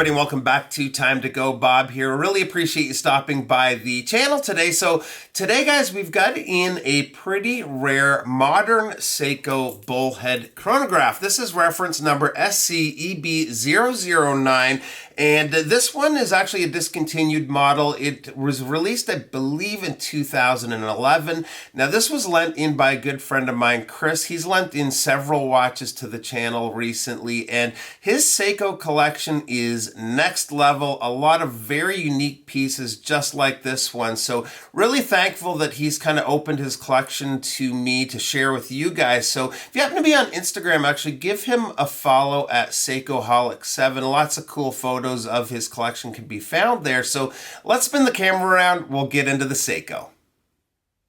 everybody, and welcome back to Time to Go. Bob here. Really appreciate you stopping by the channel today. So today, guys, we've got in a pretty rare modern Seiko Bullhead Chronograph. This is reference number SCEB009, and this one is actually a discontinued model. It was released, I believe, in 2011. Now, this was lent in by a good friend of mine, Chris. He's lent in several watches to the channel recently, and his Seiko collection is next level. A lot of very unique pieces just like this one. So really thankful that he's kind of opened his collection to me to share with you guys. So if you happen to be on Instagram, actually give him a follow at Seikoholic7. Lots of cool photos of his collection can be found there. So let's spin the camera around. We'll get into the Seiko.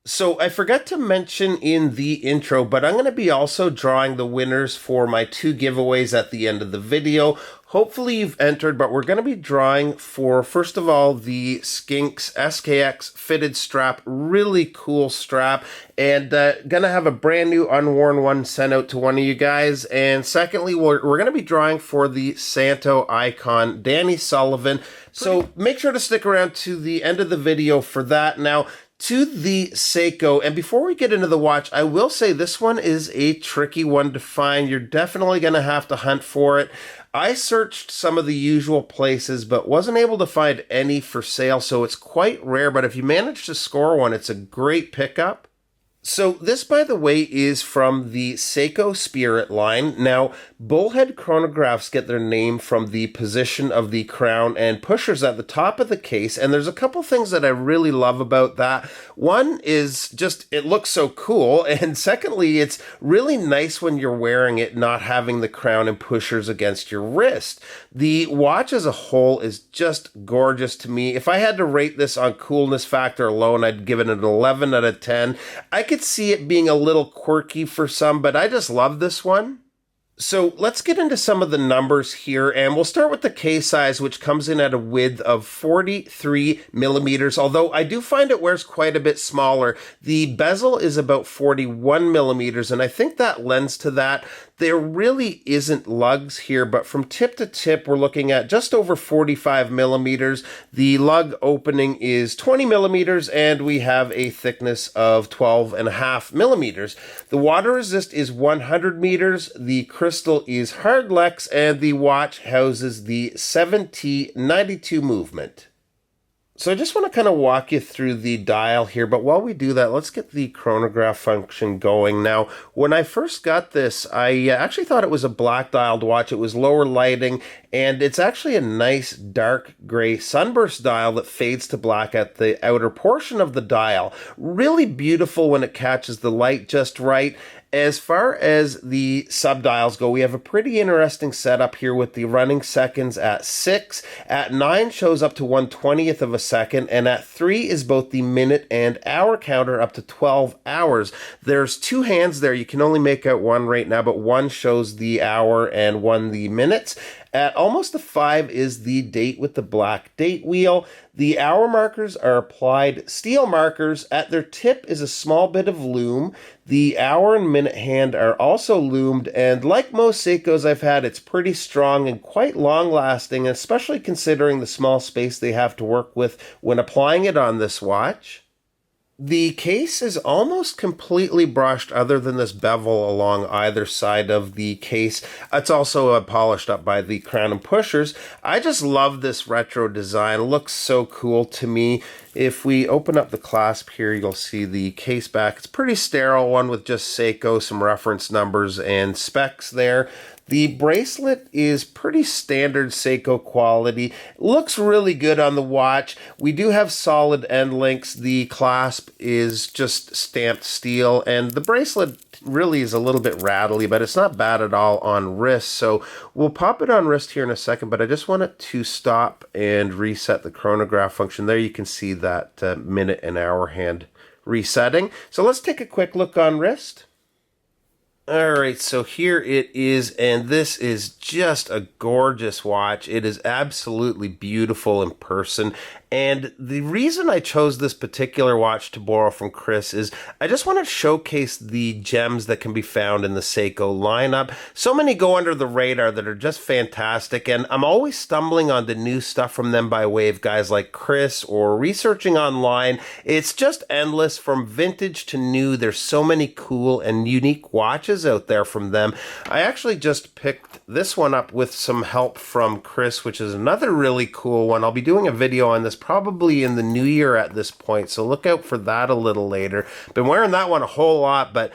So I forgot to mention in the intro, but I'm going to be also drawing the winners for my 2 giveaways at the end of the video. Hopefully you've entered, but we're going to be drawing for, first of all, the Skinks SKX fitted strap. Really cool strap, and going to have a brand new unworn one sent out to one of you guys. And secondly, we're going to be drawing for the Santo icon, Danny Sullivan. So make sure to stick around to the end of the video for that. Now, to the Seiko, and before we get into the watch, I will say this one is a tricky one to find. You're definitely going to have to hunt for it. I searched some of the usual places, but wasn't able to find any for sale, so it's quite rare, but if you manage to score one, it's a great pickup. So this, by the way, is from the Seiko Spirit line. Now, Bullhead chronographs get their name from the position of the crown and pushers at the top of the case, and there's a couple things that I really love about that. One is just, it looks so cool, and secondly, it's really nice when you're wearing it, not having the crown and pushers against your wrist. The watch as a whole is just gorgeous to me. If I had to rate this on coolness factor alone, I'd give it an 11 out of 10. I could see it being a little quirky for some, but I just love this one. So let's get into some of the numbers here, and we'll start with the case size, which comes in at a width of 43 millimeters, although I do find it wears quite a bit smaller. The bezel is about 41 millimeters, and I think that lends to that. There really isn't lugs here, but from tip to tip, we're looking at just over 45 millimeters. The lug opening is 20 millimeters, and we have a thickness of 12.5 millimeters. The water resist is 100 meters. The crystal is Hardlex, and the watch houses the 7T92 movement. So I just want to kind of walk you through the dial here, but while we do that, let's get the chronograph function going. Now, when I first got this, I actually thought it was a black dialed watch. It was lower lighting, and it's actually a nice dark gray sunburst dial that fades to black at the outer portion of the dial. Really beautiful when it catches the light just right. As far as the subdials go, we have a pretty interesting setup here with the running seconds at 6. At 9 shows up to 1/20th of a second, and at 3 is both the minute and hour counter up to 12 hours. There's 2 hands there. You can only make out one right now, but one shows the hour and one the minutes. At almost a 5 is the date with the black date wheel. The hour markers are applied steel markers. At their tip is a small bit of loom. The hour and minute hand are also loomed, and like most Seikos I've had, it's pretty strong and quite long lasting, especially considering the small space they have to work with when applying it on this watch. The case is almost completely brushed other than this bevel along either side of the case. It's also polished up by the crown and pushers. I just love this retro design. It looks so cool to me. If we open up the clasp here, you'll see the case back. It's a pretty sterile one with just Seiko, some reference numbers and specs there. The bracelet is pretty standard Seiko quality. Looks really good on the watch. We do have solid end links. The clasp is just stamped steel, and the bracelet really is a little bit rattly, but it's not bad at all on wrist. So we'll pop it on wrist here in a second, but I just want it to stop and reset the chronograph function. There you can see that minute and hour hand resetting. So let's take a quick look on wrist. All right, so here it is, and this is just a gorgeous watch. It is absolutely beautiful in person. And the reason I chose this particular watch to borrow from Chris is I just want to showcase the gems that can be found in the Seiko lineup. So many go under the radar that are just fantastic, and I'm always stumbling onto new stuff from them by way of guys like Chris or researching online. It's just endless from vintage to new. There's so many cool and unique watches out there from them. I actually just picked this one up with some help from Chris, which is another really cool one. I'll be doing a video on this probably in the new year at this point, so look out for that a little later. Been wearing that one a whole lot, but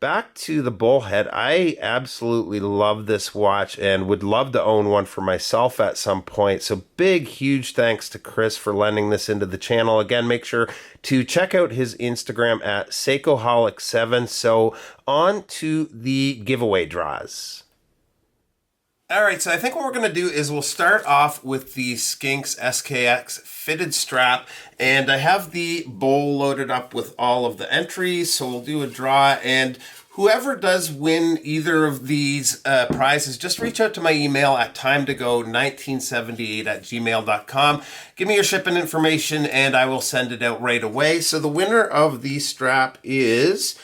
back to the Bullhead. I absolutely love this watch and would love to own one for myself at some point. So big, huge thanks to Chris for lending this into the channel. Again, make sure to check out his Instagram at Seikoholic7. So on to the giveaway draws. All right, so I think what we're going to do is we'll start off with the Skinks SKX fitted strap, and I have the bowl loaded up with all of the entries, so we'll do a draw, and whoever does win either of these prizes, just reach out to my email at timetogo1978@gmail.com. Give me your shipping information, and I will send it out right away. So the winner of the strap is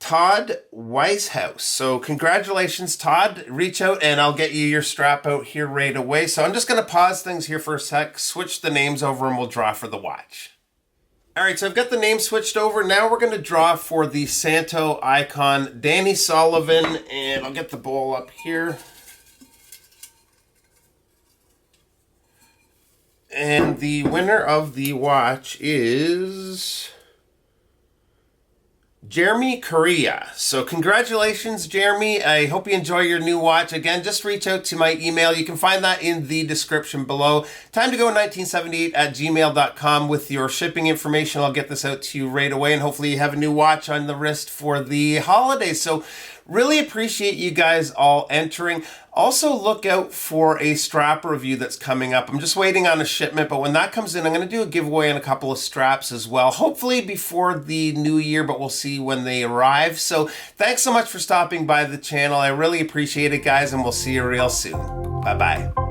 Todd Weishaus. So congratulations, Todd. Reach out and I'll get you your strap out here right away. So I'm just going to pause things here for a sec, switch the names over, and we'll draw for the watch. All right, so I've got the name switched over. Now we're going to draw for the Santo icon, Danny Sullivan, and I'll get the bowl up here. And the winner of the watch is Jeremy Correa. So congratulations, Jeremy. I hope you enjoy your new watch. Again, just reach out to my email. You can find that in the description below. timetogo1978@gmail.com with your shipping information. I'll get this out to you right away, and hopefully you have a new watch on the wrist for the holidays. So really appreciate you guys all entering. Also look out for a strap review that's coming up. I'm just waiting on a shipment, but when that comes in, I'm going to do a giveaway on a couple of straps as well. Hopefully before the new year, but we'll see when they arrive. So thanks so much for stopping by the channel. I really appreciate it, guys, and we'll see you real soon. Bye-bye.